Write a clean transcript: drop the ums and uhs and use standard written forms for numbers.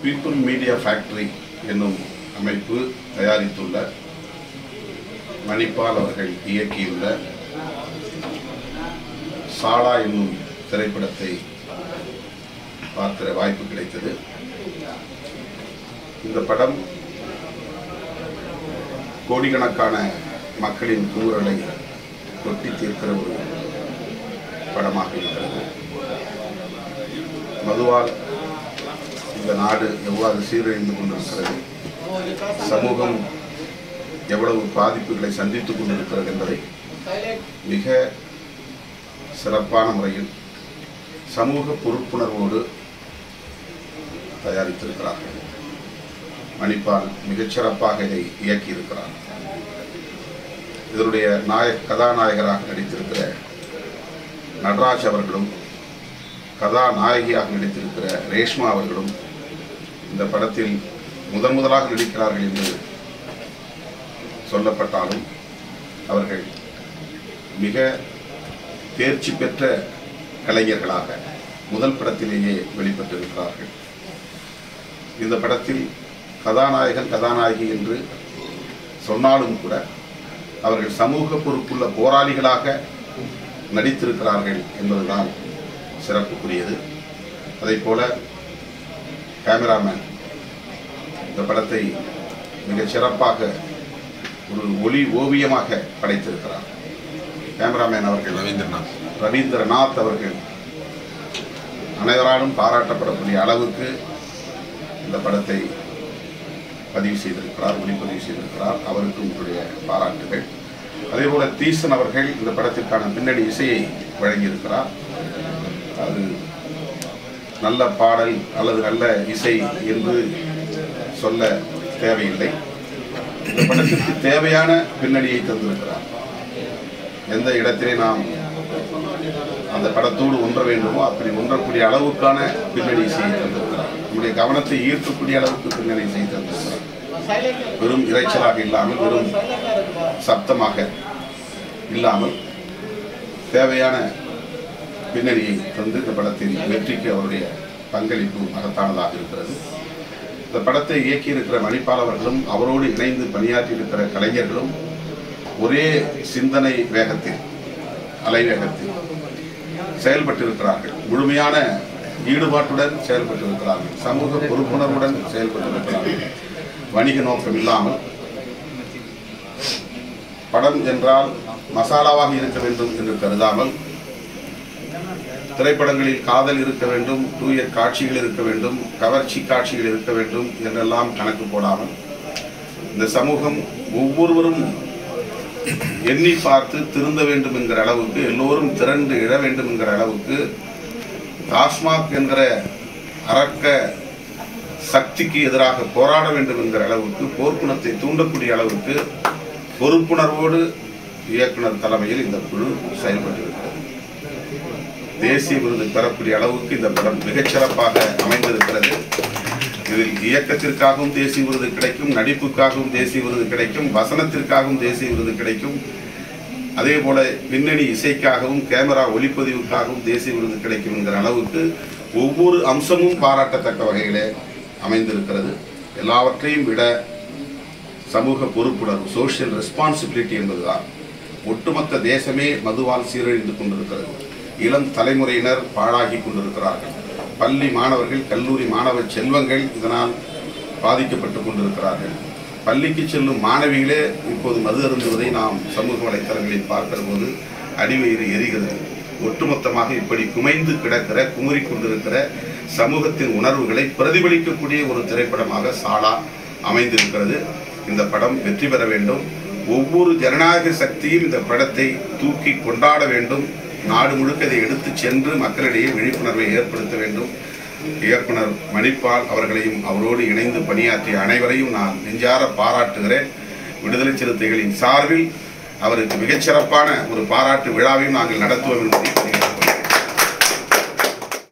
People media factory என்னும் அமைப்பு தயாரித்துள்ள மணிப்பால் அவர்கள் இயக்கியுள்ள சாலா என்னும் திரைப்படத்தை பார்க்கிற வாய்ப்பு கிடைத்தது. இந்த படம் கோடிக்கணக்கான மக்களின் குமுறலை கொட்டி தீர்க்கிற ஒரு படமாக இருக்கிறது. மதுவால் இந்த நாடு எவ்வாறு சீரழிந்து கொண்டிருக்கிறது, சமூகம் எவ்வளவு பாதிப்புகளை சந்தித்துக் கொண்டிருக்கிறது என்பதை மிக சிறப்பான முறையில் சமூக பொறுப்புணர்வோடு தயாரித்திருக்கிறார்கள். மணிப்பால் மிகச்சிறப்பாக இதை இயக்கியிருக்கிறார். இதனுடைய கதாநாயகராக நடித்திருக்கிற நடராஜ் அவர்களும் கதாநாயகியாக நடித்திருக்கிற ரேஷ்மா அவர்களும் இந்த படத்தில் முதலாக நடிக்கிறார்கள் என்று சொல்லப்பட்டாலும் அவர்கள் மிக தேர்ச்சி பெற்ற கலைஞர்களாக முதல் படத்திலேயே வெளிப்பட்டிருக்கிறார்கள். இந்த படத்தில் கதாநாயகன் கதாநாயகி என்று சொன்னாலும் கூட அவர்கள் சமூக பொறுப்புள்ள போராளிகளாக நடித்திருக்கிறார்கள் என்பதுதான் சிறப்புக்குரியது. அதைப்போல கேமராமேன் இந்த படத்தை மிகச் சிறப்பாக ஒரு ஒளி ஓவியமாக படைத்திருக்கிறார். கேமராமேன் அவர்கள் ரவீந்திரநாத் அவர்கள் அனைவராலும் பாராட்டப்படக்கூடிய அளவுக்கு இந்த படத்தை பதிவு செய்திருக்கிறார், ஒளிப்பதிவு செய்திருக்கிறார். அவருக்கு உங்களுடைய பாராட்டுகள். அதேபோல தீசன் அவர்கள் இந்த படத்திற்கான பின்னணி இசையை வழங்கியிருக்கிறார். அது நல்ல பாடல் அல்லது நல்ல இசை என்று சொல்ல தேவையில்லை. இந்த படத்திற்கு தேவையான பின்னணியை தந்திருக்கிறார். எந்த இடத்திலே நாம் அந்த படத்தோடு ஒன்ற வேண்டுமோ அப்படி ஒன்றக்கூடிய அளவுக்கான பின்னணி இசையை தந்திருக்கிறார். நம்முடைய கவனத்தை ஈர்க்கக்கூடிய அளவுக்கு பின்னணி இசையை தந்திருக்கிறார். வெறும் இறைச்சலாக இல்லாமல், வெறும் சப்தமாக இல்லாமல் தேவையான பின்னணியை தந்து இந்த படத்தின் வெற்றிக்கு அவருடைய பங்களிப்பு மகத்தானதாக இருக்கிறது. இந்த படத்தை இயக்கியிருக்கிற மணிப்பால் அவர்களும் அவரோடு இணைந்து பணியாற்றியிருக்கிற கலைஞர்களும் ஒரே சிந்தனை வேகத்தில், அலைவேகத்தில் செயல்பட்டிருக்கிறார்கள். முழுமையான ஈடுபாட்டுடன் செயல்பட்டிருக்கிறார்கள். சமூக பொறுப்புணர்வுடன் செயல்பட்டிருக்கிறார்கள். வணிக நோக்கம் இல்லாமல் படம் என்றால் மசாலாவாக இருக்க வேண்டும் என்று கருதாமல், திரைப்படங்களில் காதல் இருக்க வேண்டும், தூய காட்சிகள் இருக்க வேண்டும், கவர்ச்சி காட்சிகள் இருக்க வேண்டும் என்றெல்லாம் கணக்கு போடாமல் இந்த சமூகம் ஒவ்வொருவரும் எண்ணி பார்த்து திருந்த வேண்டும் என்கிற அளவுக்கு, எல்லோரும் திரண்டு இழ வேண்டும் என்கிற அளவுக்கு, டாஸ்மாக் என்கிற அரக்க சக்திக்கு எதிராக போராட வேண்டும் என்கிற அளவுக்கு, போர்க்குணத்தை தூண்டக்கூடிய அளவுக்கு பொறுப்புணர்வோடு இயக்குனர் தலைமையில் இந்த குழு செயல்பட்டிருக்கிறது. தேசிய விருது பெறக்கூடிய அளவுக்கு இந்த படம் மிகச்சிறப்பாக அமைந்திருக்கிறது. இதில் இயக்கத்திற்காகவும் தேசிய விருது கிடைக்கும், நடிப்புக்காகவும் தேசிய விருது கிடைக்கும், வசனத்திற்காகவும் தேசிய விருது கிடைக்கும். அதே போல பின்னணி இசைக்காகவும் கேமரா ஒளிப்பதிவுக்காகவும் தேசிய விருது கிடைக்கும் என்கிற அளவுக்கு ஒவ்வொரு அம்சமும் பாராட்டத்தக்க வகையிலே அமைந்திருக்கிறது. எல்லாவற்றையும் விட சமூக பொறுப்புணர்வு, சோஷியல் ரெஸ்பான்சிபிலிட்டி என்பதுதான். ஒட்டுமொத்த தேசமே மதுவால் சீரழிந்து கொண்டிருக்கிறது. இளம் தலைமுறையினர் பாழாகி கொண்டிருக்கிறார்கள். பள்ளி மாணவர்கள், கல்லூரி மாணவ செல்வங்கள் இதனால் பாதிக்கப்பட்டு கொண்டிருக்கிறார்கள். பள்ளிக்கு செல்லும் மாணவிகளே இப்போது மது அருந்துவதை நாம் சமூக வலைத்தளங்களில் பார்க்கிற போது அடிவயிறு எரிகிறது. ஒட்டுமொத்தமாக இப்படி குமைந்து கிடக்கிற, குமுறி கொண்டிருக்கிற சமூகத்தின் உணர்வுகளை பிரதிபலிக்கக்கூடிய ஒரு திரைப்படமாக சாலா அமைந்திருக்கிறது. இந்த படம் வெற்றி பெற வேண்டும். ஒவ்வொரு ஜனநாயக சக்தியும் இந்த படத்தை தூக்கி கொண்டாட வேண்டும். நாடு முழுக்க இதை எடுத்து சென்று மக்களிடையே விழிப்புணர்வை ஏற்படுத்த வேண்டும். இயக்குனர் மணிப்பால் அவர்களையும் அவரோடு இணைந்து பணியாற்றிய அனைவரையும் நான் நெஞ்சார பாராட்டுகிறேன். விடுதலை சிறுத்தைகளின் சார்பில் அவருக்கு மிகச்சிறப்பான ஒரு பாராட்டு விழாவையும் நாங்கள் நடத்துவோம் என்பதை